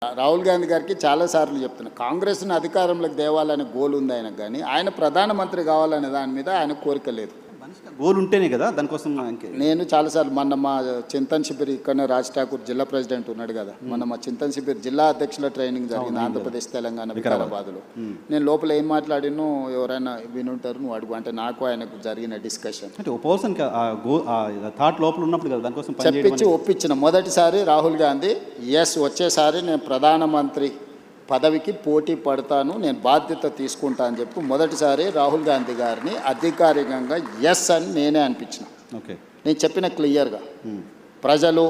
రాహుల్ గాంధీ గారికి చాలాసార్లు చెప్తున్నా, కాంగ్రెస్ను అధికారంలోకి తేవాలనే గోల్ ఉంది ఆయనకు, కానీ ఆయన ప్రధానమంత్రి కావాలనే దాని మీద ఆయన కోరిక లేదు. గోల్ ఉంటేనే కదా దానికోసం. నేను చాలాసార్లు మొన్న మా చింతన్ శిబిర్ ఇక్కడనే రాజ్ ఠాకూర్ జిల్లా ప్రెసిడెంట్ ఉన్నాడు కదా, మొన్న మా చింతన్ శిబిర్ జిల్లా అధ్యక్షుల ట్రైనింగ్ జరిగింది ఆంధ్రప్రదేశ్ తెలంగాణ వికారాబాద్లో. నేను లోపల ఏం మాట్లాడినో ఎవరైనా వినుంటారు, నువ్వు అడుగు అంటే నాకు ఆయనకు జరిగిన డిస్కషన్ థాట్ లోపల ఉన్నప్పుడు కదా దానికోసం చెప్పించి ఒప్పించిన. మొదటిసారి రాహుల్ గాంధీ వచ్చేసారి నేను ప్రధానమంత్రి పదవికి పోటీ పడతాను, నేను బాధ్యత తీసుకుంటా అని చెప్పి మొదటిసారి రాహుల్ గాంధీ గారిని అధికారికంగా ఎస్ అని నేనే అనిపించిన. ఓకే, నేను చెప్పిన క్లియర్గా ప్రజలు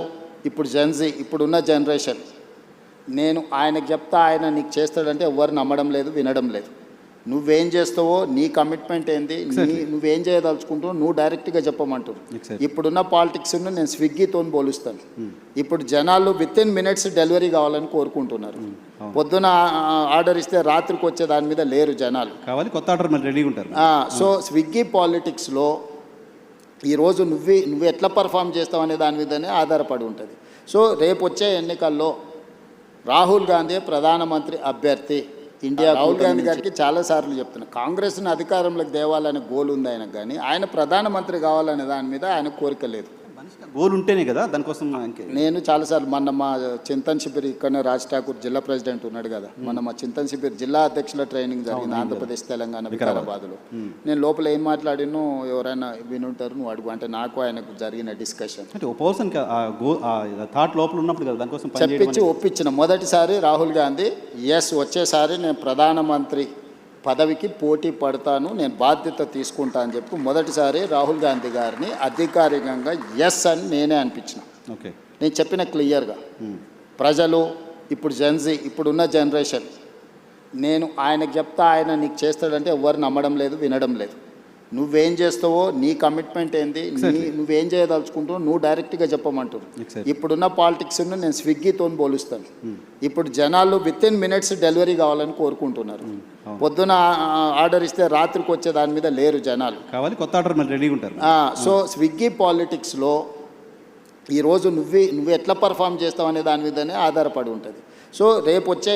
ఇప్పుడు జెన్జీ ఇప్పుడున్న జనరేషన్, నేను ఆయనకు చెప్తా ఆయన నీకు చేస్తాడంటే ఎవరు నమ్మడం లేదు, వినడం లేదు. నువ్వేం చేస్తావో, నీ కమిట్మెంట్ ఏంది, నువ్వేం చేయదలుచుకుంటావో నువ్వు డైరెక్ట్గా చెప్పమంటారు. ఇప్పుడున్న పాలిటిక్స్ను నేను స్విగ్గీతో పోలుస్తాను. ఇప్పుడు జనాలు విత్-ఇన్ మినిట్స్ డెలివరీ కావాలని కోరుకుంటున్నారు. పొద్దున ఆర్డర్ ఇస్తే రాత్రికి వచ్చే దాని మీద లేరు జనాలు, కావాలి కొత్త ఆర్డర్ రెడీగా ఉంటారు. సో స్విగ్గీ పాలిటిక్స్లో ఈరోజు నువ్వు ఎట్లా పర్ఫామ్ చేస్తావు అనే దాని మీదనే ఆధారపడి ఉంటుంది. సో రేపు వచ్చే ఎన్నికల్లో రాహుల్ గాంధీ ప్రధానమంత్రి అభ్యర్థి ఇండియా. రాహుల్ గాంధీ గారికి చాలాసార్లు చెప్తున్నా, కాంగ్రెస్ను అధికారంలోకి తేవాలనే గోల్ ఉంది ఆయనకు, కానీ ఆయన ప్రధానమంత్రి కావాలనే దాని మీద ఆయన కోరిక లేదు. గోల్ ఉంటేనే కదా దానికోసం. నేను చాలాసార్లు మొన్న మా చింతన్ శిబిర్ ఇక్కడనే రాజ్ ఠాకూర్ జిల్లా ప్రెసిడెంట్ ఉన్నాడు కదా, మొన్న మా చింతన్ శిబిర్ జిల్లా అధ్యక్షుల ట్రైనింగ్ జరిగింది ఆంధ్రప్రదేశ్ తెలంగాణ వికారాబాద్లో. నేను లోపల ఏం మాట్లాడినో ఎవరైనా వినుంటారు, నువ్వు అడుగు అంటే నాకు ఆయనకు జరిగిన డిస్కషన్ థాట్ లోపల ఉన్నప్పుడు కదా దానికోసం చెప్పించి ఒప్పించిన. మొదటిసారి రాహుల్ గాంధీ వచ్చేసారి నేను ప్రధానమంత్రి పదవికి పోటీ పడతాను, నేను బాధ్యత తీసుకుంటా అని చెప్పి మొదటిసారి రాహుల్ గాంధీ గారిని అధికారికంగా ఎస్ అని నేనే అనిపించిన. ఓకే, నేను చెప్పిన క్లియర్గా ప్రజలు ఇప్పుడు జెన్జీ ఇప్పుడున్న జనరేషన్, నేను ఆయనకు చెప్తా ఆయన నీకు చేస్తాడంటే ఎవరు నమ్మడం లేదు, వినడం లేదు. నువ్వేం చేస్తావో, నీ కమిట్మెంట్ ఏంది, నువ్వేం చేయదలుచుకుంటావో నువ్వు డైరెక్ట్గా చెప్పమంటారు. ఇప్పుడున్న పాలిటిక్స్ను నేను స్విగ్గీతో పోలుస్తాను. ఇప్పుడు జనాలు విత్-ఇన్ మినిట్స్ డెలివరీ కావాలని కోరుకుంటున్నారు. పొద్దున ఆర్డర్ ఇస్తే రాత్రికి వచ్చే దాని మీద లేరు జనాలు, కావాలి కొత్త ఆర్డర్ రెడీగా ఉంటారు. సో స్విగ్గీ పాలిటిక్స్లో ఈరోజు నువ్వు ఎట్లా పర్ఫామ్ చేస్తావు అనే దాని మీదనే ఆధారపడి ఉంటుంది. సో రేపు వచ్చే